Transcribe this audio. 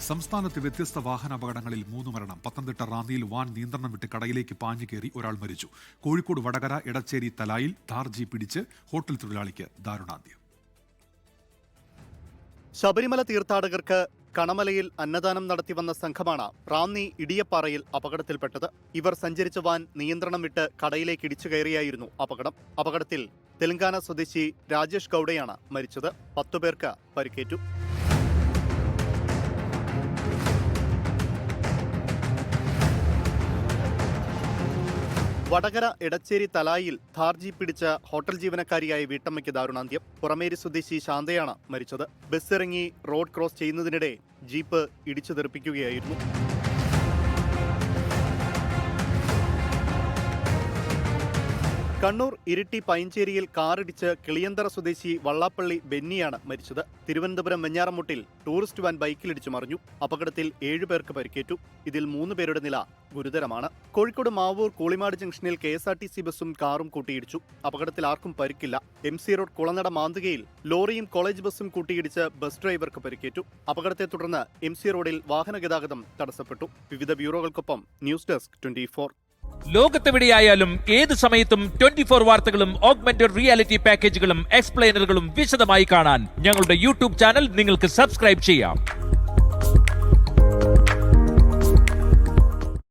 സംസ്ഥാനത്ത് വ്യത്യസ്ത വാഹനാപകടങ്ങളിൽ 3 മരണം. പത്തനംതിട്ട റാന്നിയിൽ വാൻ നിയന്ത്രണം വിട്ട് കടയിലേക്ക് പാഞ്ഞു കയറി ഒരാൾ മരിച്ചു. കോഴിക്കോട് വടകര എടച്ചേരി തലായിൽ ഥാർ ജീപ്പ് പിടിച്ച് ഹോട്ടൽ തൊഴിലാളിക്ക് ദാരുണാന്ത്യം. ശബരിമല തീർത്ഥാടകർക്ക് കണമലയിൽ അന്നദാനം നടത്തിവന്ന സംഘമാണ് റാന്നി ഇടിയപ്പാറയിൽ അപകടത്തിൽപ്പെട്ടത്. ഇവർ സഞ്ചരിച്ച വാൻ നിയന്ത്രണം വിട്ട് കടയിലേക്ക് ഇടിച്ചു കയറിയായിരുന്നു അപകടം. അപകടത്തിൽ തെലങ്കാന സ്വദേശി രാജേഷ് ഗൌഡയാണ് മരിച്ചത്. 10 പേർക്ക് പരിക്കേറ്റു. വടകര എടച്ചേരി തലായിൽ ഥാർ ജീപ്പ് പിടിച്ച ഹോട്ടൽ ജീവനക്കാരിയായ വീട്ടമ്മയ്ക്ക് ദാരുണാന്ത്യം. പുറമേരി സ്വദേശി ശാന്തയാണ് മരിച്ചത്. ബസ് ഇറങ്ങി റോഡ് ക്രോസ് ചെയ്യുന്നതിനിടെ ജീപ്പ് ഇടിച്ചു തെറിപ്പിക്കുകയായിരുന്നു. കണ്ണൂർ ഇരിട്ടി പൈഞ്ചേരിയിൽ കാറിടിച്ച് കിളിയന്തറ സ്വദേശി വള്ളാപ്പള്ളി ബെന്നിയാണ് മരിച്ചത്. തിരുവനന്തപുരം വെഞ്ഞാറമൂട്ടിൽ ടൂറിസ്റ്റ് വാൻ ബൈക്കിലിടിച്ചു മറിഞ്ഞു. അപകടത്തിൽ 7 പേർക്ക് പരിക്കേറ്റു. ഇതിൽ 3 പേരുടെ നില ഗുരുതരമാണ്. കോഴിക്കോട് മാവൂർ കൂളിമാട് ജംഗ്ഷനിൽ KSRTC ബസും കാറും കൂട്ടിയിടിച്ചു. അപകടത്തിൽ ആർക്കും പരിക്കില്ല. MC റോഡ് കുളനട മാന്തുകയിൽ ലോറിയും കോളേജ് ബസും കൂട്ടിയിടിച്ച് ബസ് ഡ്രൈവർക്ക് പരിക്കേറ്റു. അപകടത്തെ തുടർന്ന് MC റോഡിൽ വാഹന ഗതാഗതം തടസ്സപ്പെട്ടു. വിവിധ ബ്യൂറോകൾക്കൊപ്പം ന്യൂസ് ഡെസ്ക് 24. ലോകത്തെവിടെയായാലും ഏത് സമയത്തും 24 വാർത്തകളും ഓഗ്മെന്റഡ് റിയാലിറ്റി പാക്കേജുകളും എക്സ്പ്ലെയിനറുകളും വിശദമായി കാണാൻ ഞങ്ങളുടെ YouTube ചാനൽ നിങ്ങൾക്ക് സബ്സ്ക്രൈബ് ചെയ്യാം.